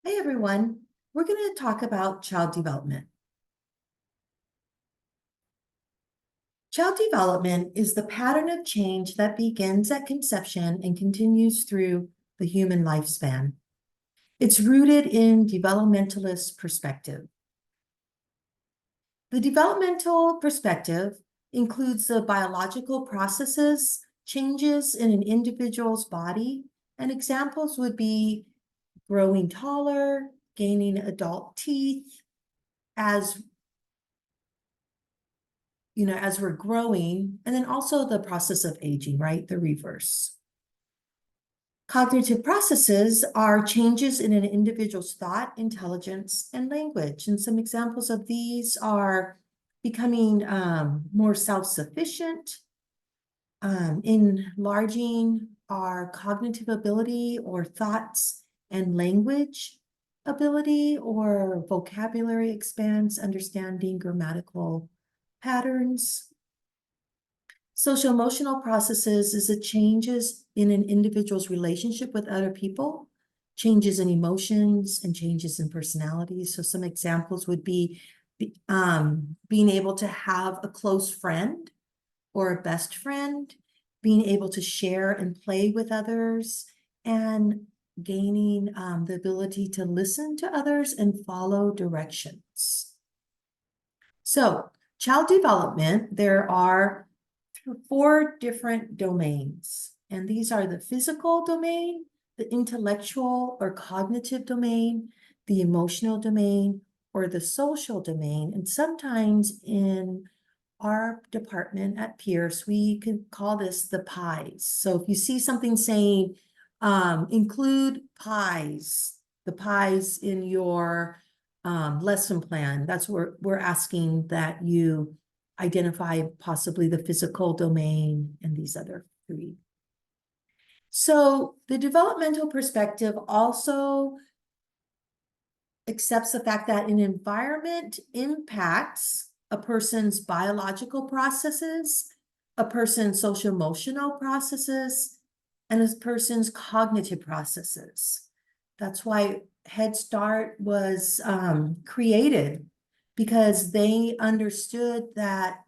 Hey everyone, we're going to talk about child development. Child development is the pattern of change that begins at conception and continues through the human lifespan. It's rooted in developmentalist perspective. The developmental perspective includes the biological processes, changes in an individual's body, and examples would be growing taller, gaining adult teeth, as as we're growing, and then also the process of aging, right? The reverse. Cognitive processes are changes in an individual's thought, intelligence, and language. And some examples of these are becoming more self-sufficient, enlarging our cognitive ability or thoughts and language ability, or vocabulary expands, understanding grammatical patterns. Social emotional processes is the changes in an individual's relationship with other people, changes in emotions and changes in personality. So some examples would be being able to have a close friend or a best friend, being able to share and play with others, and gaining the ability to listen to others and follow directions. So child development, there are 4 different domains, and these are the physical domain, the intellectual or cognitive domain, the emotional domain, or the social domain. And sometimes in our department at Pierce, we can call this the pies. So if you see something saying include pies, the pies in your lesson plan, that's where we're asking that you identify possibly the physical domain and these other 3. So the developmental perspective also accepts the fact that an environment impacts a person's biological processes, a person's social emotional processes, and a person's cognitive processes. That's why Head Start was created, because they understood that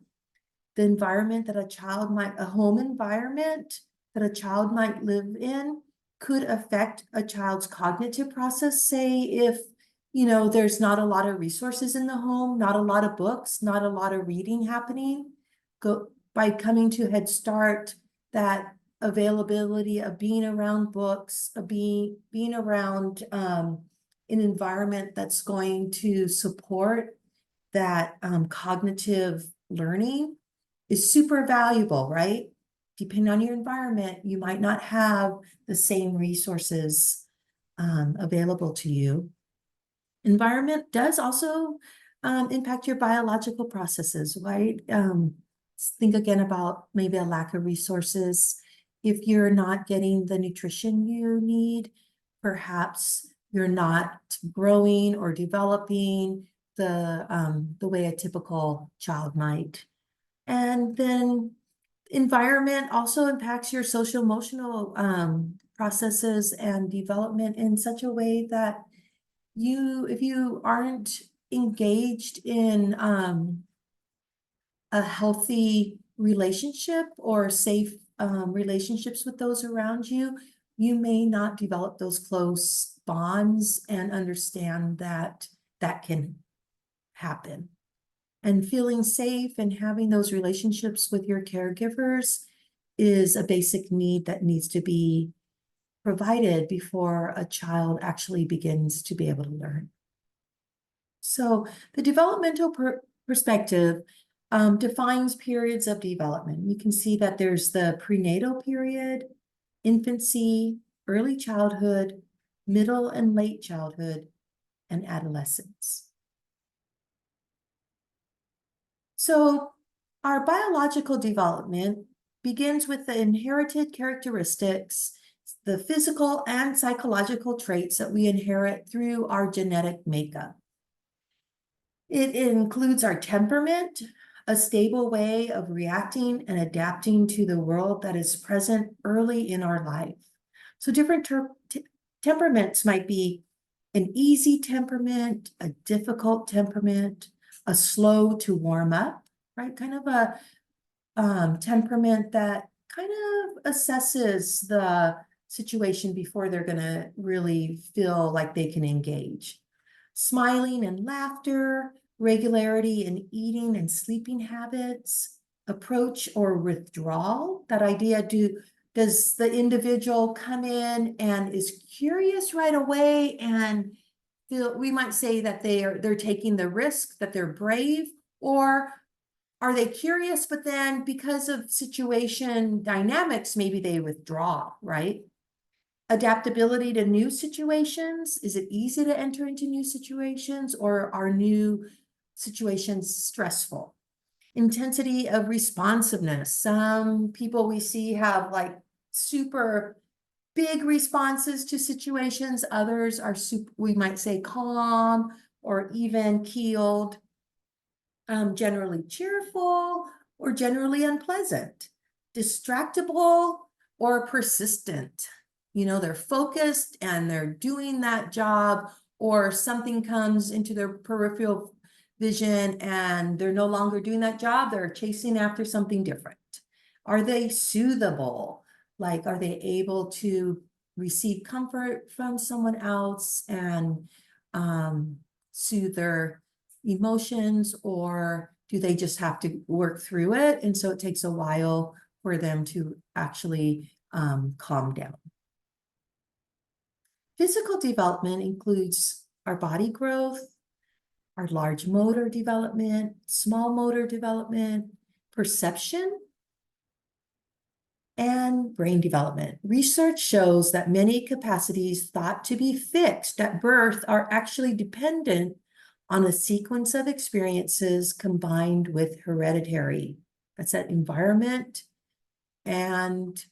the environment that a home environment that a child might live in could affect a child's cognitive process. Say if, there's not a lot of resources in the home, not a lot of books, not a lot of reading happening, by coming to Head Start, that availability of being around books, of being around an environment that's going to support that cognitive learning is super valuable, right? Depending on your environment, you might not have the same resources available to you. Environment does also impact your biological processes, right? Think again about maybe a lack of resources. If you're not getting the nutrition you need, perhaps you're not growing or developing the way a typical child might. And then environment also impacts your social emotional processes and development in such a way that if you aren't engaged in a healthy relationship or safe relationships with those around you, you may not develop those close bonds and understand that that can happen. And feeling safe and having those relationships with your caregivers is a basic need that needs to be provided before a child actually begins to be able to learn. So the developmental perspective defines periods of development. You can see that there's the prenatal period, infancy, early childhood, middle and late childhood, and adolescence. So our biological development begins with the inherited characteristics, the physical and psychological traits that we inherit through our genetic makeup. It includes our temperament, a stable way of reacting and adapting to the world that is present early in our life. So different temperaments might be an easy temperament, a difficult temperament, a slow to warm up, right? Kind of a temperament that kind of assesses the situation before they're going to really feel like they can engage. Smiling and laughter, regularity in eating and sleeping habits, approach or withdrawal. That idea, does the individual come in and is curious right away and feel, we might say that they're taking the risk, that they're brave, or are they curious, but then because of situation dynamics, maybe they withdraw, right? Adaptability to new situations. Is it easy to enter into new situations, or are new situations stressful? Intensity of responsiveness. Some people we see have like super big responses to situations. Others are we might say calm or even keeled. Generally cheerful or generally unpleasant, distractible or persistent. You know, they're focused and they're doing that job, or something comes into their peripheral vision and they're no longer doing that job. They're chasing after something different. Are they soothable? Like, are they able to receive comfort from someone else and soothe their emotions, or do they just have to work through it? And so it takes a while for them to actually calm down. Physical development includes our body growth, our large motor development, small motor development, perception, and brain development. Research shows that many capacities thought to be fixed at birth are actually dependent on a sequence of experiences combined with hereditary. That's that environment and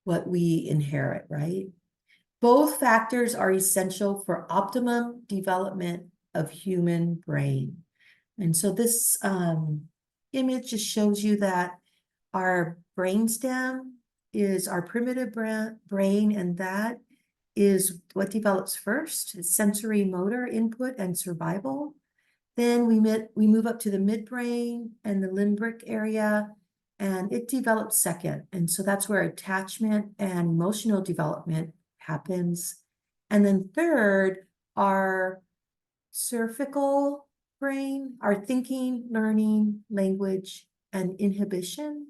what we inherit, right? Both factors are essential for optimum development of human brain. And so this image just shows you that our brainstem is our primitive brain, and that is what develops first. It's sensory motor input and survival. Then we move up to the midbrain and the limbic area, and it develops second. And so that's where attachment and emotional development happens. And then third, our cervical brain, our thinking, learning, language, and inhibition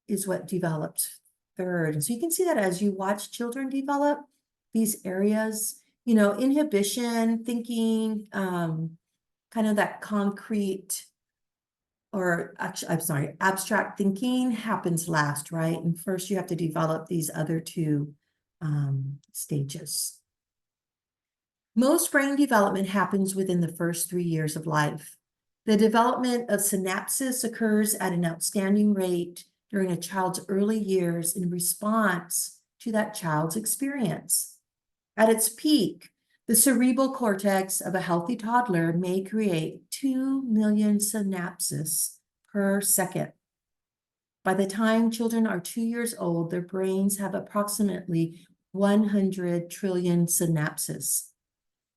is what develops third. And so you can see that as you watch children develop these areas, you know, inhibition, thinking, kind of that concrete, or actually, I'm sorry, abstract thinking happens last, right? And first you have to develop these other two stages. Most brain development happens within the first 3 years of life. The development of synapses occurs at an outstanding rate during a child's early years in response to that child's experience. At its peak, the cerebral cortex of a healthy toddler may create 2 million synapses per second. By the time children are 2 years old, their brains have approximately 100 trillion synapses.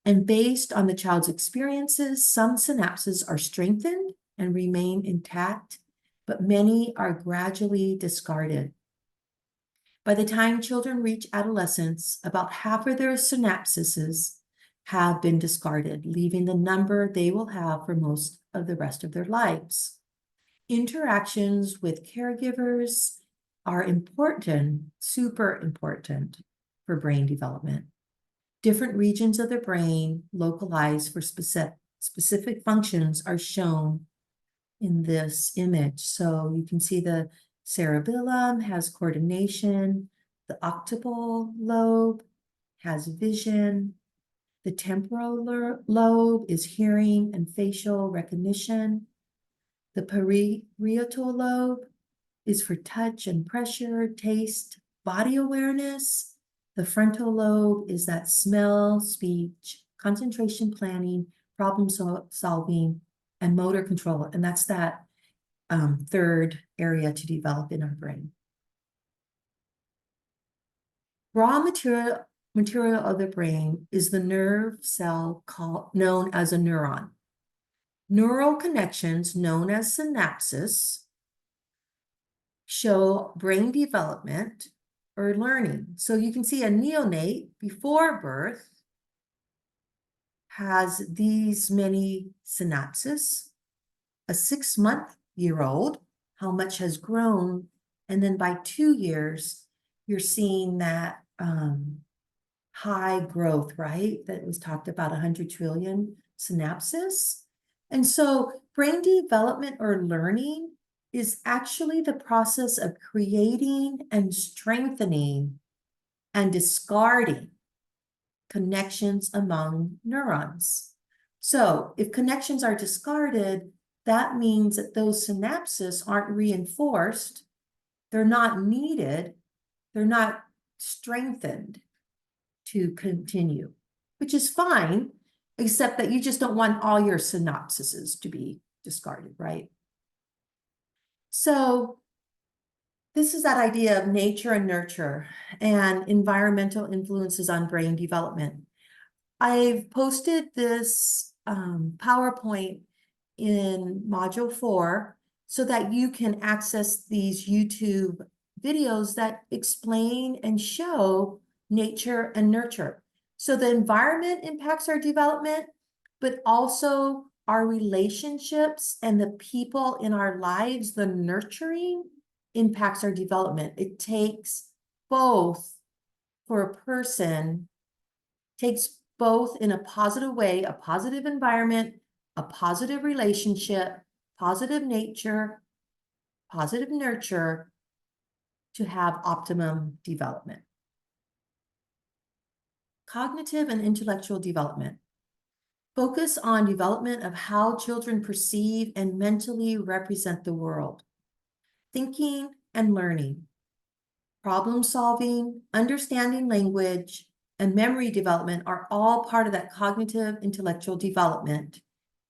And based on the child's experiences, some synapses are strengthened and remain intact, but many are gradually discarded. By the time children reach adolescence, about half of their synapses have been discarded, leaving the number they will have for most of the rest of their lives. Interactions with caregivers are important, super important for brain development. Different regions of the brain localized for specific functions are shown in this image. So you can see the cerebellum has coordination, the occipital lobe has vision, the temporal lobe is hearing and facial recognition, the parietal lobe is for touch and pressure, taste, body awareness. The frontal lobe is that smell, speech, concentration, planning, problem solving, and motor control. And that's that third area to develop in our brain. Raw material of the brain is the nerve cell known as a neuron. Neural connections, known as synapses, show brain development or learning. So you can see a neonate before birth has these many synapses. A 6-month-old, how much has grown, and then by 2 years, you're seeing that high growth, right? That was talked about 100 trillion synapses. And so brain development or learning is actually the process of creating and strengthening and discarding connections among neurons. So if connections are discarded, that means that those synapses aren't reinforced, they're not needed, they're not strengthened to continue, which is fine, except that you just don't want all your synapses to be discarded, right? So this is that idea of nature and nurture and environmental influences on brain development. I've posted this PowerPoint in Module 4 so that you can access these YouTube videos that explain and show nature and nurture. So the environment impacts our development, but also our relationships and the people in our lives, the nurturing impacts our development. It takes both for a person, takes both in a positive way, a positive environment, a positive relationship, positive nature, positive nurture to have optimum development. Cognitive and intellectual development. Focus on development of how children perceive and mentally represent the world. Thinking and learning. Problem solving, understanding language, and memory development are all part of that cognitive intellectual development.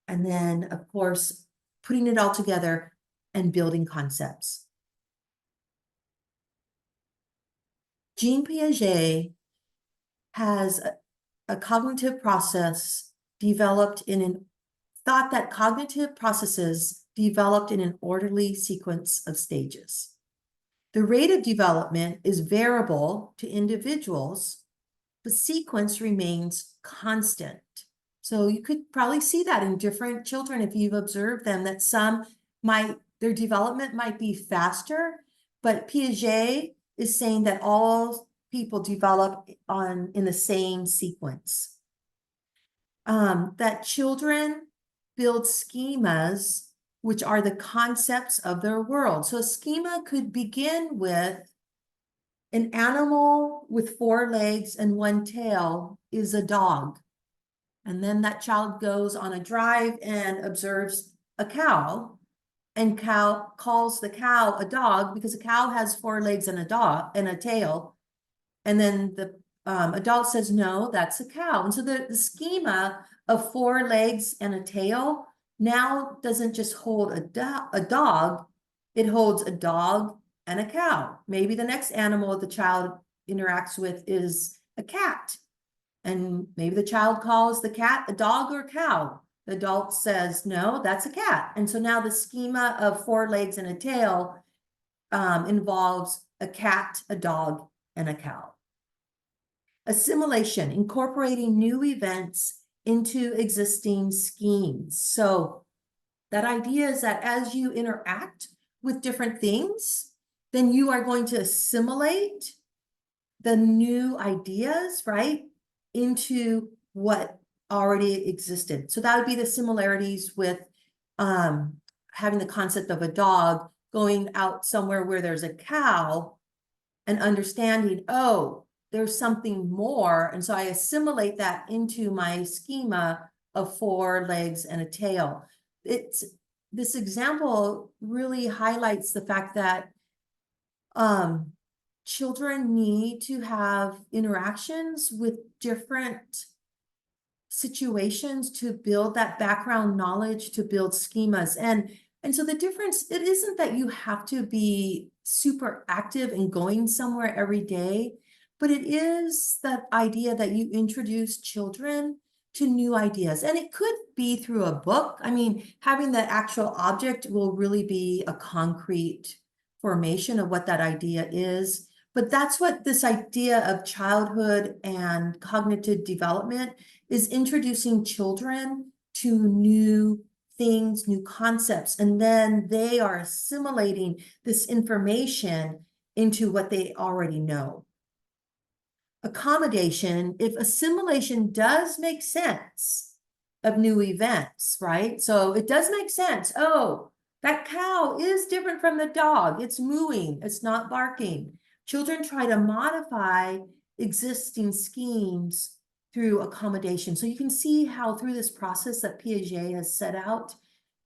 And then, of course, putting it all together and building concepts. Jean Piaget has a cognitive process developed thought that cognitive processes developed in an orderly sequence of stages. The rate of development is variable to individuals. The sequence remains constant. So you could probably see that in different children if you've observed them, that their development might be faster, but Piaget is saying that all people develop in the same sequence. That children build schemas, which are the concepts of their world. So a schema could begin with an animal with 4 legs and 1 tail is a dog. And then that child goes on a drive and observes a cow, and calls the cow a dog because a cow has 4 legs and a tail. And then the adult says, no, that's a cow. And so the schema of 4 legs and a tail now doesn't just hold a dog, it holds a dog and a cow. Maybe the next animal the child interacts with is a cat. And maybe the child calls the cat a dog or a cow. The adult says, no, that's a cat. And so now the schema of 4 legs and a tail involves a cat, a dog, and a cow. Assimilation, incorporating new events into existing schemes. So that idea is that as you interact with different things, then you are going to assimilate the new ideas, right, into what already existed. So that would be the similarities with having the concept of a dog going out somewhere where there's a cow and understanding, oh, there's something more. And so I assimilate that into my schema of 4 legs and a tail. This example really highlights the fact that children need to have interactions with different situations to build that background knowledge, to build schemas. And so the difference, it isn't that you have to be super active and going somewhere every day, but it is that idea that you introduce children to new ideas. And it could be through a book. I mean, having the actual object will really be a concrete formation of what that idea is. But that's what this idea of childhood and cognitive development is, introducing children to new things, new concepts, and then they are assimilating this information into what they already know. Accommodation, if assimilation does make sense of new events, right? So it does make sense. Oh, that cow is different from the dog. It's mooing, it's not barking. Children try to modify existing schemes through accommodation. So you can see how through this process that Piaget has set out,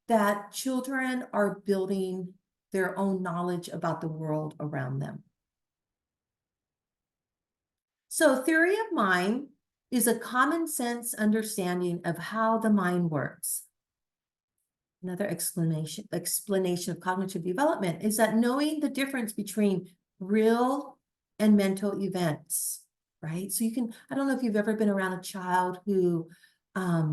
that children are building their own knowledge about the world around them. So theory of mind is a common sense understanding of how the mind works. Another explanation of cognitive development is that knowing the difference between real and mental events, right? So you can, I don't know if you've ever been around a child who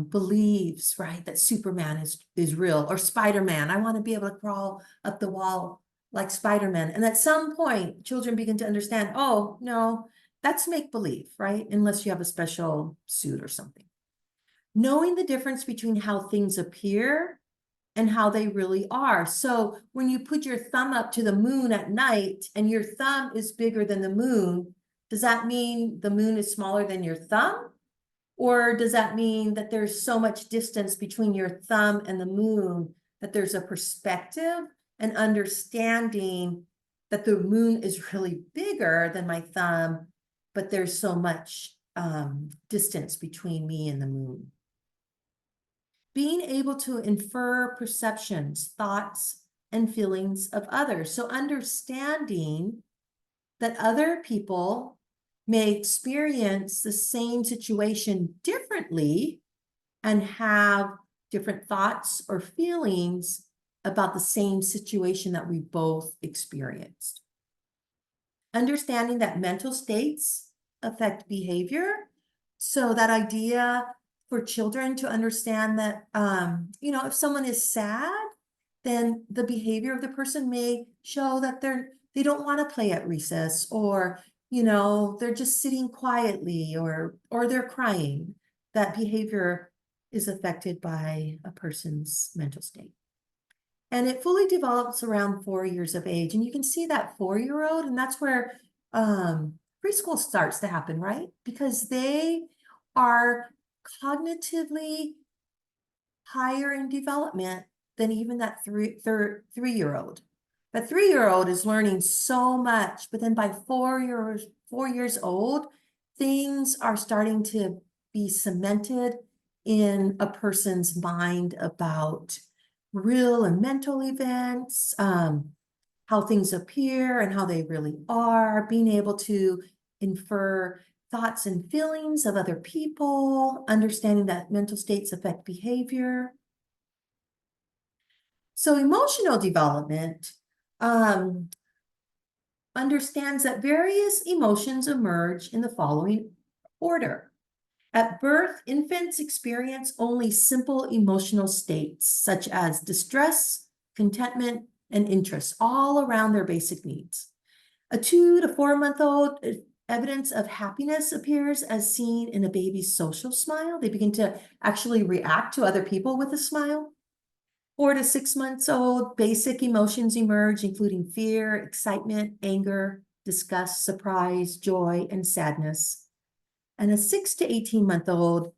believes, right, that Superman is real, or Spider-Man. I want to be able to crawl up the wall like Spider-Man. And at some point, children begin to understand, oh, no, that's make-believe, right? Unless you have a special suit or something. Knowing the difference between how things appear and how they really are. So when you put your thumb up to the moon at night and your thumb is bigger than the moon, does that mean the moon is smaller than your thumb? Or does that mean that there's so much distance between your thumb and the moon that there's a perspective and understanding that the moon is really bigger than my thumb, but there's so much distance between me and the moon? Being able to infer perceptions, thoughts, and feelings of others. So understanding that other people may experience the same situation differently and have different thoughts or feelings about the same situation that we both experienced. Understanding that mental states affect behavior. So that idea for children to understand that, if someone is sad, then the behavior of the person may show that they don't want to play at recess, or, they're just sitting quietly, or they're crying. That behavior is affected by a person's mental state. And it fully develops around 4 years of age. And you can see that 4-year-old, and that's where preschool starts to happen, right? Because they are cognitively higher in development than even that 3-year-old. But 3-year-old is learning so much, but then by 4 years old, things are starting to be cemented in a person's mind about real and mental events, how things appear and how they really are, being able to infer thoughts and feelings of other people, understanding that mental states affect behavior. So emotional development understands that various emotions emerge in the following order. At birth, infants experience only simple emotional states, such as distress, contentment, and interest, all around their basic needs. A 2 to 4-month-old, evidence of happiness appears as seen in a baby's social smile. They begin to actually react to other people with a smile. 4 to 6 months old, basic emotions emerge, including fear, excitement, anger, disgust, surprise, joy, and sadness. And a 6 to 18-month-old,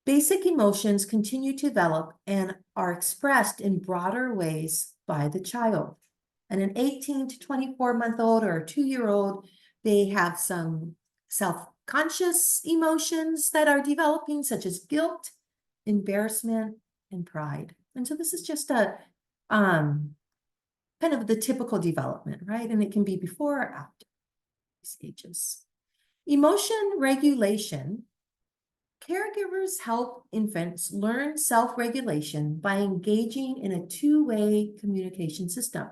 basic emotions continue to develop and are expressed in broader ways by the child. And an 18 to 24-month-old or a 2-year-old, they have some self-conscious emotions that are developing, such as guilt, embarrassment, and pride. And so this is just a kind of the typical development, right? And it can be before or after these stages. Emotion regulation. Caregivers help infants learn self-regulation by engaging in a two-way communication system.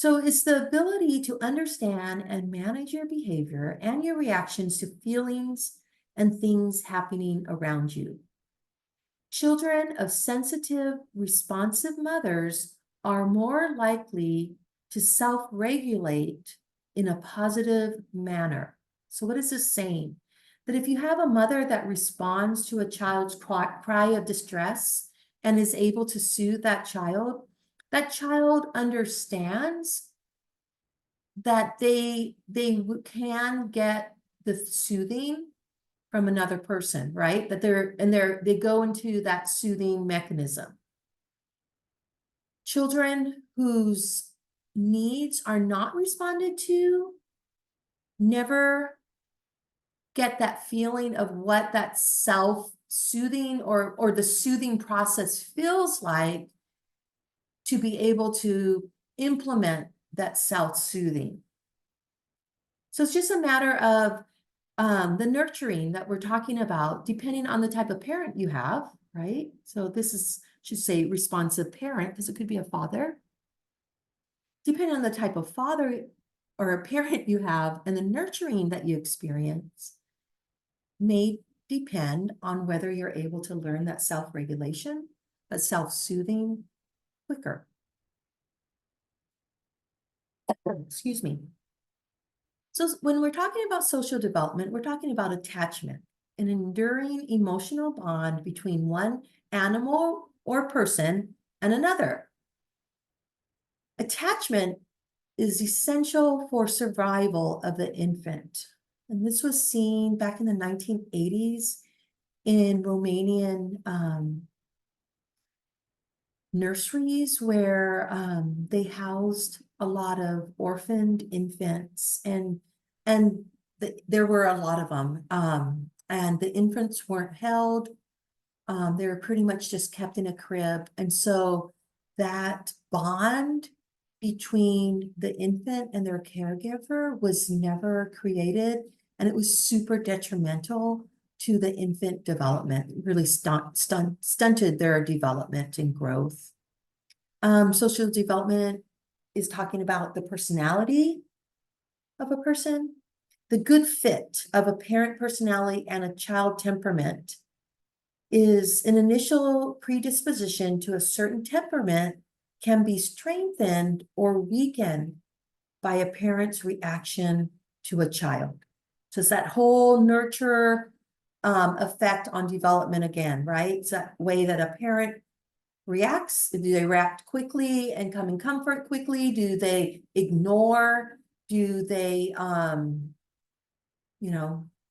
So it's the ability to understand and manage your behavior and your reactions to feelings and things happening around you. Children of sensitive, responsive mothers are more likely to self-regulate in a positive manner. So what is this saying? That if you have a mother that responds to a child's cry of distress and is able to soothe that child understands that they can get the soothing from another person, right? That they go into that soothing mechanism. Children whose needs are not responded to never get that feeling of what that self-soothing or the soothing process feels like to be able to implement that self-soothing. So it's just a matter of the nurturing that we're talking about, depending on the type of parent you have, right? So this is, should say, responsive parent, because it could be a father. Depending on the type of father or a parent you have and the nurturing that you experience may depend on whether you're able to learn that self-regulation, that self-soothing quicker. Excuse me. So when we're talking about social development, we're talking about attachment, an enduring emotional bond between one animal or person and another. Attachment is essential for survival of the infant. And this was seen back in the 1980s in Romanian nurseries where they housed a lot of orphaned infants, and there were a lot of them, and the infants weren't held. They were pretty much just kept in a crib, and so that bond between the infant and their caregiver was never created, and it was super detrimental to the infant development. It really stunted their development and growth. Social development is talking about the personality of a person, the good fit of a parent personality and a child temperament is an initial predisposition to a certain temperament can be strengthened or weakened by a parent's reaction to a child. So it's that whole nurture effect on development again, right? It's that way that a parent reacts. Do they react quickly and come in comfort quickly? Do they ignore? Do they,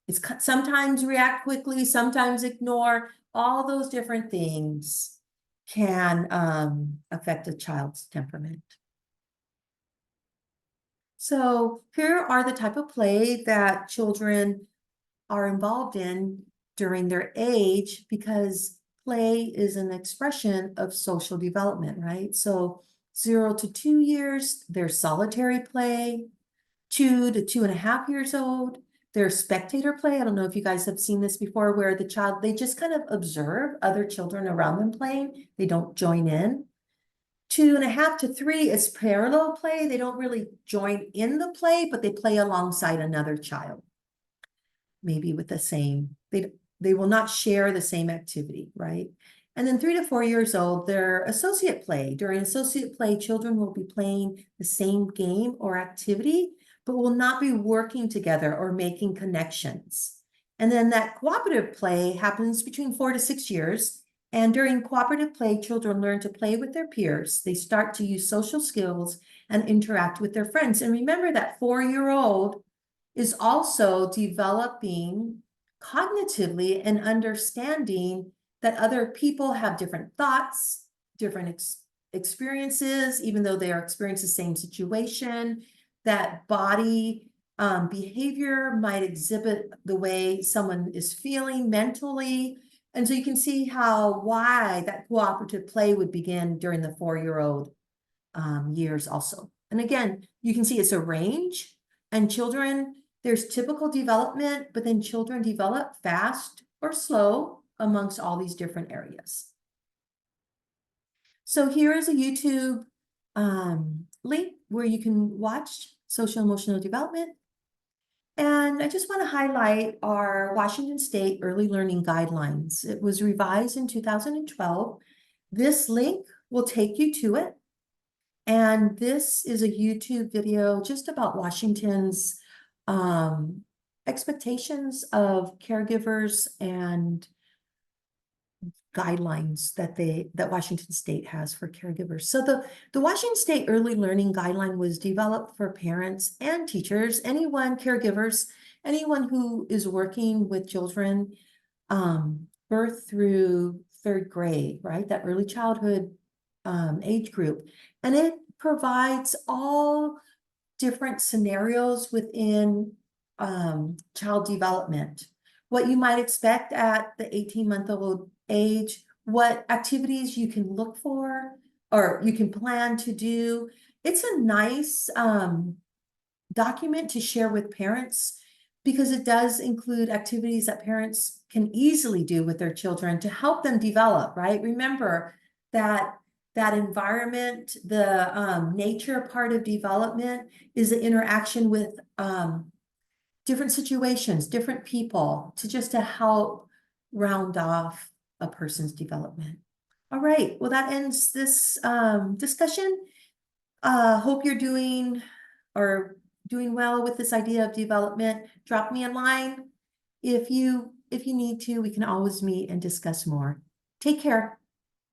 it's sometimes react quickly, sometimes ignore? All those different things can affect a child's temperament. So here are the type of play that children are involved in during their age, because play is an expression of social development, right? So 0 to 2 years, there's solitary play. 2 to 2.5 years old, there's spectator play. I don't know if you guys have seen this before, where the child, they just kind of observe other children around them playing. They don't join in. 2.5 to 3 is parallel play. They don't really join in the play, but they play alongside another child. Maybe with the same, they will not share the same activity, right? And then 3 to 4 years old, they're associate play. During associate play, children will be playing the same game or activity, but will not be working together or making connections. And then that cooperative play happens between 4 to 6 years. And during cooperative play, children learn to play with their peers. They start to use social skills and interact with their friends. And remember that 4-year-old is also developing cognitively and understanding that other people have different thoughts, different experiences, even though they are experiencing the same situation. That body behavior might exhibit the way someone is feeling mentally. And so you can see why that cooperative play would begin during the 4-year-old years also. And again, you can see it's a range, and children, there's typical development, but then children develop fast or slow amongst all these different areas. So here is a YouTube link where you can watch social emotional development. And I just want to highlight our Washington State Early Learning Guidelines. It was revised in 2012. This link will take you to it. And this is a YouTube video just about Washington's expectations of caregivers and guidelines that Washington State has for caregivers. So the Washington State Early Learning Guideline was developed for parents and teachers, caregivers, anyone who is working with children, birth through third grade, right? That early childhood age group. And it provides all different scenarios within child development. What you might expect at the 18-month-old age, what activities you can look for or you can plan to do. It's a nice document to share with parents because it does include activities that parents can easily do with their children to help them develop, right? Remember that environment, the nature part of development is the interaction with different situations, different people, to help round off a person's development. All right, well, that ends this discussion. Hope you're doing well with this idea of development. Drop me a line if you need to. We can always meet and discuss more. Take care.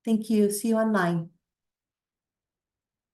Thank you. See you online.